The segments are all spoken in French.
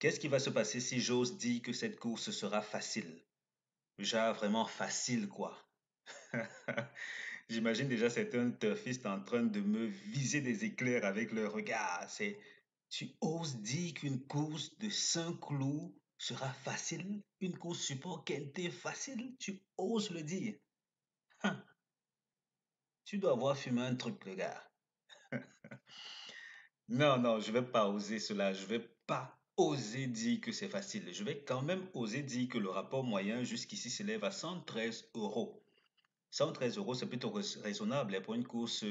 Qu'est-ce qui va se passer si j'ose dire que cette course sera facile? Genre vraiment facile, quoi. J'imagine déjà certains turfistes en train de me viser des éclairs avec leur regard. Tu oses dire qu'une course de 5 clous sera facile? Une course support qualité facile? Tu oses le dire? Hein, tu dois avoir fumé un truc, le gars. Non, non, je vais pas oser cela. Je vais pas oser dire que c'est facile. Je vais quand même oser dire que le rapport moyen jusqu'ici s'élève à 113 euros. 113 euros, c'est plutôt raisonnable hein, pour une course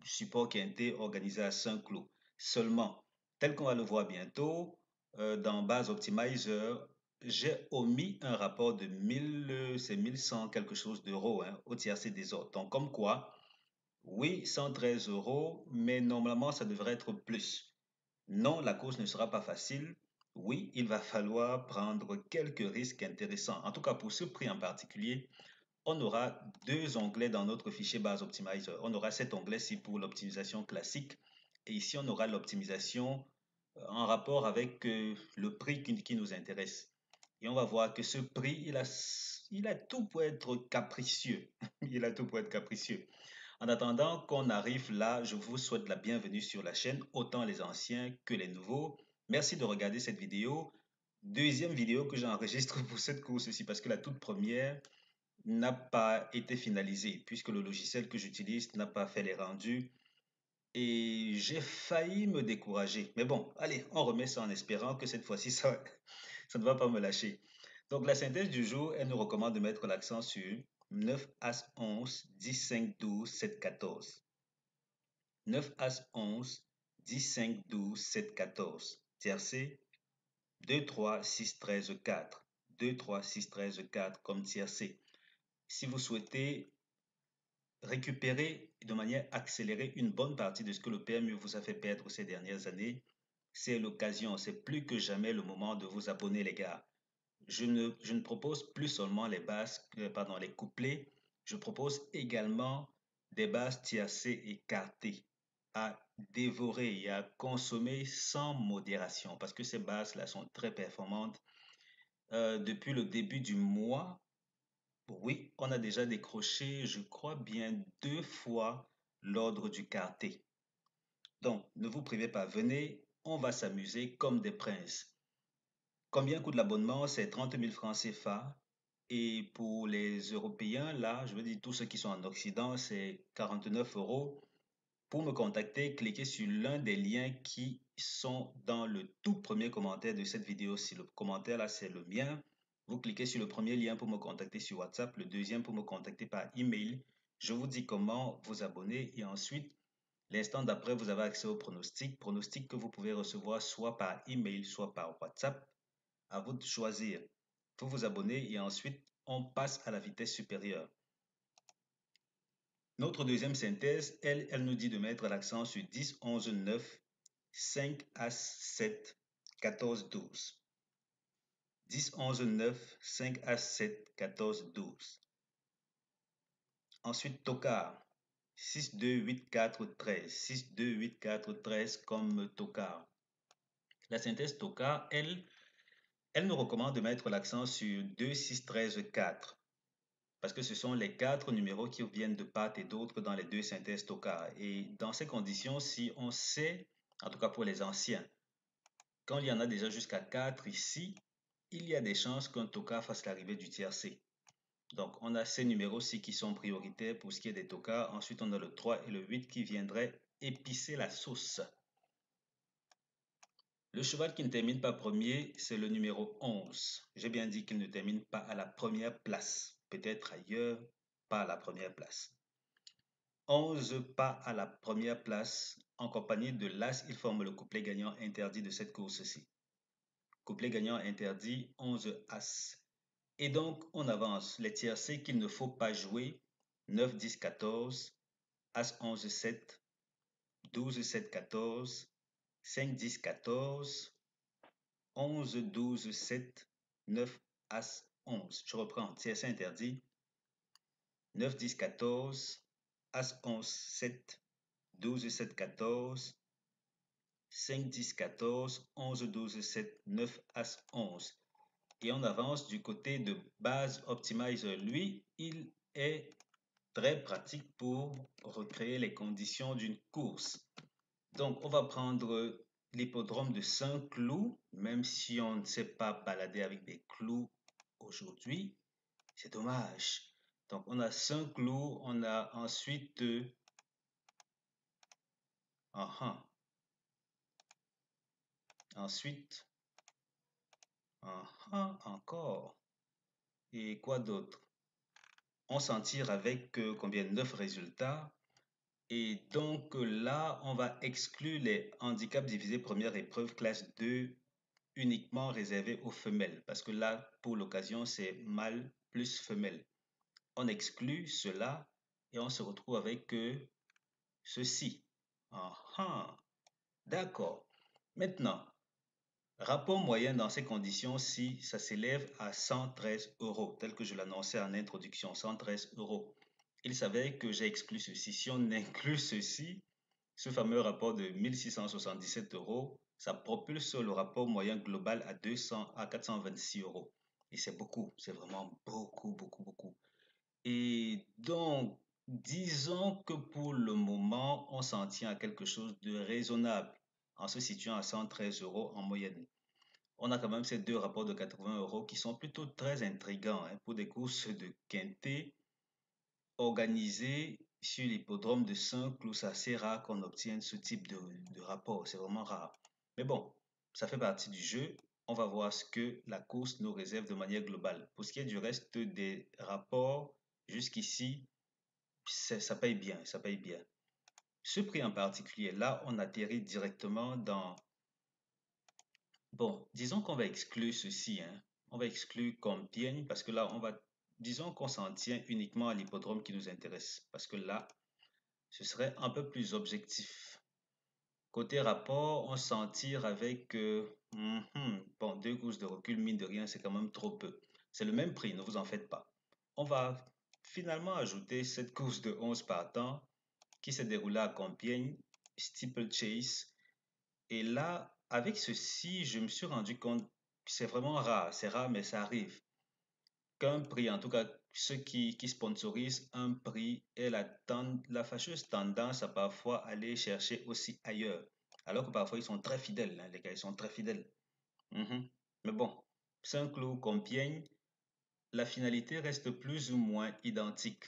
support qui a été organisée à Saint-Cloud. Seulement, tel qu'on va le voir bientôt, dans Base Optimizer, j'ai omis un rapport de 1000, c'est 1100 quelque chose d'euros hein, au tiercé des autres. Donc, comme quoi, oui, 113 euros, mais normalement, ça devrait être plus. Non, la course ne sera pas facile. Oui, il va falloir prendre quelques risques intéressants. En tout cas, pour ce prix en particulier, on aura deux onglets dans notre fichier base optimizer. On aura cet onglet-ci pour l'optimisation classique et ici on aura l'optimisation en rapport avec le prix qui nous intéresse. Et on va voir que ce prix, il a tout pour être capricieux. Il a tout pour être capricieux. En attendant qu'on arrive là, je vous souhaite la bienvenue sur la chaîne, autant les anciens que les nouveaux. Merci de regarder cette vidéo. Deuxième vidéo que j'enregistre pour cette course-ci parce que la toute première, n'a pas été finalisé puisque le logiciel que j'utilise n'a pas fait les rendus et j'ai failli me décourager. Mais bon, allez, on remet ça en espérant que cette fois-ci, ça ne va pas me lâcher. Donc la synthèse du jour, elle nous recommande de mettre l'accent sur 9 As 11, 10, 5, 12, 7, 14. 9 As 11, 10, 5, 12, 7, 14. Tiercé, 2, 3, 6, 13, 4. 2, 3, 6, 13, 4 comme tiercé. Si vous souhaitez récupérer de manière accélérée une bonne partie de ce que le PMU vous a fait perdre ces dernières années, c'est l'occasion, c'est plus que jamais le moment de vous abonner les gars. Je ne propose plus seulement les basses, pardon, les couplets, je propose également des basses tiercées écartées à dévorer et à consommer sans modération parce que ces basses-là sont très performantes. Depuis le début du mois, oui, on a déjà décroché, je crois bien, deux fois l'ordre du quartet. Donc, ne vous privez pas, venez, on va s'amuser comme des princes. Combien coûte l'abonnement? C'est 30 000 francs CFA. Et pour les Européens, là, je veux dire tous ceux qui sont en Occident, c'est 49 euros. Pour me contacter, cliquez sur l'un des liens qui sont dans le tout premier commentaire de cette vidéo. Si le commentaire là, c'est le mien, vous cliquez sur le premier lien pour me contacter sur WhatsApp, le deuxième pour me contacter par email. Je vous dis comment vous abonner et ensuite, l'instant d'après, vous avez accès au pronostic. Pronostic que vous pouvez recevoir soit par email, soit par WhatsApp. À vous de choisir. Vous vous abonnez et ensuite, on passe à la vitesse supérieure. Notre deuxième synthèse, elle nous dit de mettre l'accent sur 10, 11, 9, 5, As, 7, 14, 12. 10, 11, 9, 5, As, 7, 14, 12. Ensuite, tocard. 6, 2, 8, 4, 13. 6, 2, 8, 4, 13 comme tocard. La synthèse tocard, elle nous recommande de mettre l'accent sur 2, 6, 13, 4. Parce que ce sont les quatre numéros qui viennent de part et d'autre dans les deux synthèses Toka. Et dans ces conditions, si on sait, en tout cas pour les anciens, quand il y en a déjà jusqu'à 4 ici, il y a des chances qu'un Toka fasse l'arrivée du tiercé. Donc on a ces numéros-ci qui sont prioritaires pour ce qui est des Toka. Ensuite, on a le 3 et le 8 qui viendraient épicer la sauce. Le cheval qui ne termine pas premier, c'est le numéro 11. J'ai bien dit qu'il ne termine pas à la première place. Peut-être ailleurs, pas à la première place. 11 pas à la première place. En compagnie de l'As, il forme le couplet gagnant interdit de cette course-ci. Couplet gagnant interdit, 11 As. Et donc, on avance. Les tiercés qu'il ne faut pas jouer, 9, 10, 14, As, 11, 7, 12, 7, 14, 5, 10, 14, 11, 12, 7, 9, As, 11. Je reprends. Tiercé interdit, 9, 10, 14, As, 11, 7, 12, 7, 14, 5, 10, 14, 11, 12, 7, 9, As, 11. Et on avance du côté de Base Optimizer. Lui, il est très pratique pour recréer les conditions d'une course. Donc, on va prendre l'hippodrome de Saint-Cloud, même si on ne sait pas balader avec des clous aujourd'hui. C'est dommage. Donc, on a Saint-Cloud, on a ensuite... ensuite... encore. Et quoi d'autre? On s'en tire avec combien? 9 résultats. Et donc là, on va exclure les handicaps divisés première épreuve classe 2 uniquement réservés aux femelles. Parce que là, pour l'occasion, c'est mâle plus femelle. On exclut cela et on se retrouve avec ceci. D'accord. Maintenant, rapport moyen dans ces conditions-ci, ça s'élève à 113 euros, tel que je l'annonçais en introduction, 113 euros. Il s'avère que j'ai exclu ceci. Si on inclut ceci, ce fameux rapport de 1677 euros, ça propulse le rapport moyen global à 200 à 426 euros. Et c'est beaucoup, c'est vraiment beaucoup, beaucoup, beaucoup. Et donc, disons que pour le moment, on s'en tient à quelque chose de raisonnable en se situant à 113 euros en moyenne. On a quand même ces deux rapports de 80 euros qui sont plutôt très intrigants pour des courses de quintet organisées sur l'hippodrome de Saint-Cloud. C'est assez rare qu'on obtienne ce type de rapport, c'est vraiment rare. Mais bon, ça fait partie du jeu. On va voir ce que la course nous réserve de manière globale. Pour ce qui est du reste des rapports, jusqu'ici, ça paye bien, ça paye bien. Ce prix en particulier, là, on atterrit directement dans... Bon, disons qu'on va exclure ceci, On va exclure Compiègne parce que là, disons qu'on s'en tient uniquement à l'hippodrome qui nous intéresse. Parce que là, ce serait un peu plus objectif. Côté rapport, on s'en tire avec, bon, 2 courses de recul, mine de rien, c'est quand même trop peu. C'est le même prix, ne vous en faites pas. On va finalement ajouter cette course de 11 partants qui s'est déroulée à Compiègne, Steeplechase. Et là, avec ceci, je me suis rendu compte que c'est vraiment rare. C'est rare, mais ça arrive. Qu'un prix, en tout cas, ceux qui sponsorisent un prix et la fâcheuse tendance à parfois aller chercher aussi ailleurs. Alors que parfois, ils sont très fidèles, les gars, ils sont très fidèles. Mais bon, Saint-Cloud, Compiègne, la finalité reste plus ou moins identique.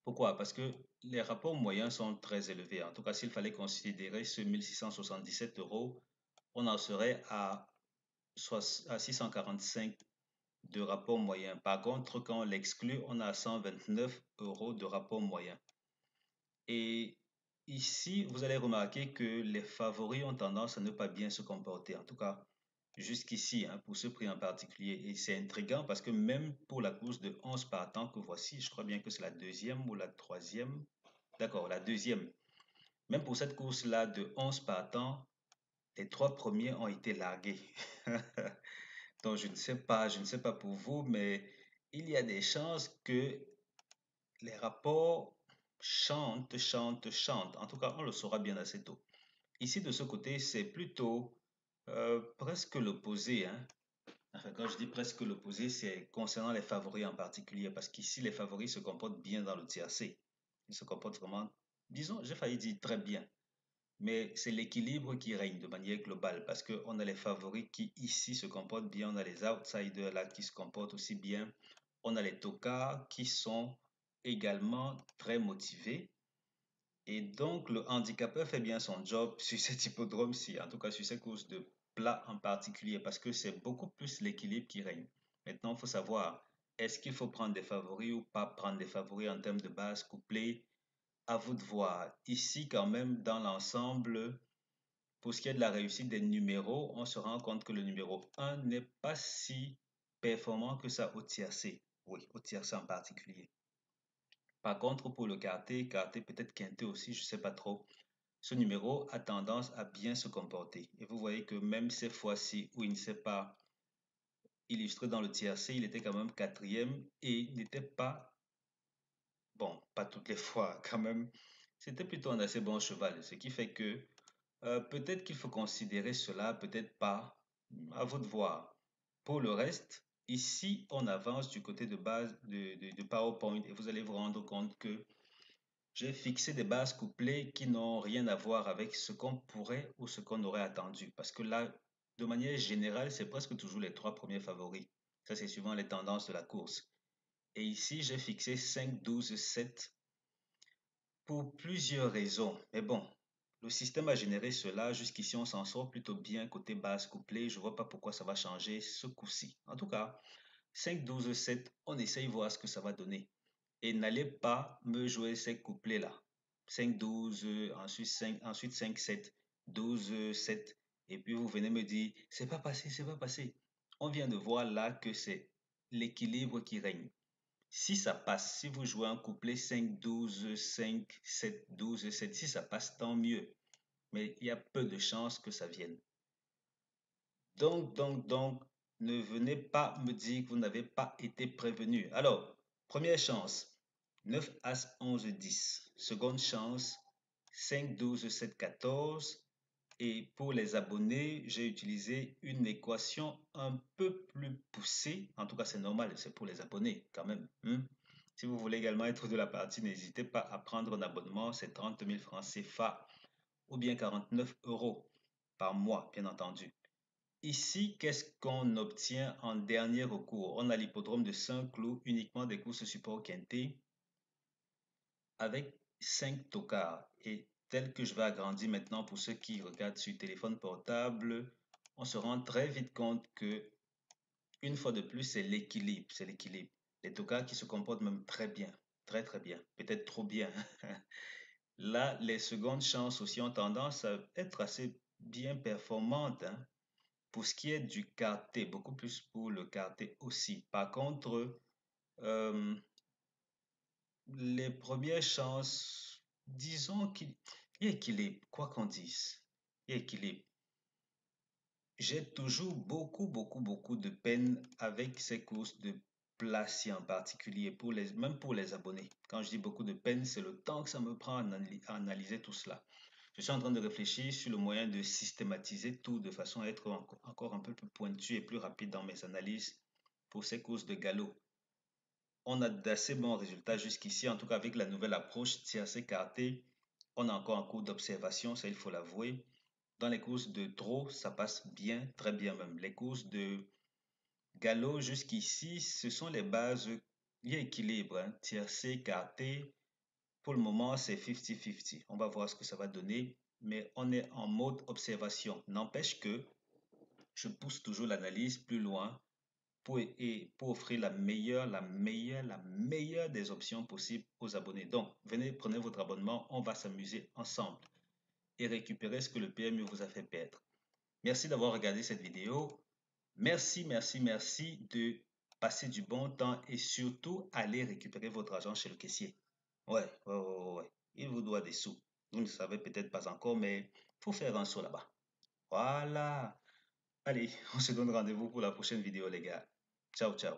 Pourquoi? Parce que les rapports moyens sont très élevés. En tout cas, s'il fallait considérer ce 1677 euros, on en serait à 645 de rapport moyen. Par contre, quand on l'exclut, on a 129 euros de rapport moyen. Et ici, vous allez remarquer que les favoris ont tendance à ne pas bien se comporter. En tout cas, jusqu'ici, pour ce prix en particulier. Et c'est intriguant parce que même pour la course de 11 partants que voici, je crois bien que c'est la deuxième ou la troisième. D'accord, la deuxième. Même pour cette course-là de 11 partants, les 3 premiers ont été largués. Donc, je ne sais pas pour vous, mais il y a des chances que les rapports chantent. En tout cas, on le saura bien assez tôt. Ici, de ce côté, c'est plutôt presque l'opposé. Enfin, quand je dis presque l'opposé, c'est concernant les favoris en particulier, parce qu'ici, les favoris se comportent bien dans le tiercé. Ils se comportent vraiment, disons, j'ai failli dire très bien. Mais c'est l'équilibre qui règne de manière globale parce qu'on a les favoris qui ici se comportent bien, on a les outsiders là qui se comportent aussi bien, on a les tocards qui sont également très motivés. Et donc le handicapeur fait bien son job sur cet hippodrome-ci, en tout cas sur ces courses de plat en particulier, parce que c'est beaucoup plus l'équilibre qui règne. Maintenant, il faut savoir, est-ce qu'il faut prendre des favoris ou pas prendre des favoris en termes de base couplée? À vous de voir. Ici, quand même, dans l'ensemble, pour ce qui est de la réussite des numéros, on se rend compte que le numéro 1 n'est pas si performant que ça au tiercé. Oui, au tiercé en particulier. Par contre, pour le quarté peut-être quinté aussi, je ne sais pas trop, ce numéro a tendance à bien se comporter. Et vous voyez que même ces fois-ci où il ne s'est pas illustré dans le tiercé, il était quand même quatrième et n'était pas, bon, pas toutes les fois quand même, c'était plutôt un assez bon cheval. Ce qui fait que Peut-être qu'il faut considérer cela, peut-être pas. À vous de voir. Pour le reste, ici, on avance du côté de base de PowerPoint et vous allez vous rendre compte que j'ai fixé des bases couplées qui n'ont rien à voir avec ce qu'on pourrait ou ce qu'on aurait attendu. Parce que là, de manière générale, c'est presque toujours les trois premiers favoris. Ça, c'est suivant les tendances de la course. Et ici, j'ai fixé 5, 12, 7 pour plusieurs raisons. Mais bon, le système a généré cela. Jusqu'ici, on s'en sort plutôt bien côté base couplée. Je ne vois pas pourquoi ça va changer ce coup-ci. En tout cas, 5, 12, 7, on essaye voir ce que ça va donner. Et n'allez pas me jouer ces couplets-là. 5, 12, ensuite 5, 7, 12, 7. Et puis vous venez me dire, c'est pas passé, c'est pas passé. On vient de voir là que c'est l'équilibre qui règne. Si ça passe, si vous jouez un couplet 5, 12, 5, 7, 12, 7, si ça passe, tant mieux. Mais il y a peu de chances que ça vienne. Donc, ne venez pas me dire que vous n'avez pas été prévenu. Alors, première chance, 9, As, 11, 10. Seconde chance, 5, 12, 7, 14. Et pour les abonnés, j'ai utilisé une équation un peu plus poussée. En tout cas, c'est normal, c'est pour les abonnés quand même. Si vous voulez également être de la partie, n'hésitez pas à prendre un abonnement. C'est 30 000 francs CFA ou bien 49 euros par mois, bien entendu. Ici, qu'est-ce qu'on obtient en dernier recours? On a l'hippodrome de Saint-Cloud, uniquement des courses support quinté, avec 5 tocards. Et tel que je vais agrandir maintenant pour ceux qui regardent sur téléphone portable, on se rend très vite compte que, une fois de plus, c'est l'équilibre. C'est l'équilibre. Les tocards qui se comportent même très bien. Très, très bien. Peut-être trop bien. Là, les secondes chances aussi ont tendance à être assez bien performantes, hein. Pour ce qui est du quarté, beaucoup plus pour le quarté aussi. Par contre, euh, les premières chances, disons qu'il y a équilibre, quoi qu'on dise. Il y a équilibre. J'ai toujours beaucoup de peine avec ces courses de placier en particulier, même pour les abonnés. Quand je dis beaucoup de peine, c'est le temps que ça me prend à analyser tout cela. Je suis en train de réfléchir sur le moyen de systématiser tout de façon à être encore un peu plus pointu et plus rapide dans mes analyses pour ces courses de galop. On a d'assez bons résultats jusqu'ici, en tout cas avec la nouvelle approche tiercé carté. On a encore un cours d'observation, ça il faut l'avouer. Dans les courses de trot, ça passe bien, très bien même. Les courses de galop jusqu'ici, ce sont les bases, il y a équilibre, hein. Tiercé, carté, pour le moment, c'est 50-50. On va voir ce que ça va donner, mais on est en mode observation. N'empêche que je pousse toujours l'analyse plus loin pour offrir la meilleure des options possibles aux abonnés. Donc, venez, prenez votre abonnement, on va s'amuser ensemble et récupérer ce que le PMU vous a fait perdre. Merci d'avoir regardé cette vidéo. Merci de passer du bon temps et surtout aller récupérer votre argent chez le caissier. Ouais. Il vous doit des sous. Vous ne savez peut-être pas encore, mais il faut faire un saut là-bas. Voilà. Allez, on se donne rendez-vous pour la prochaine vidéo, les gars. Ciao, ciao.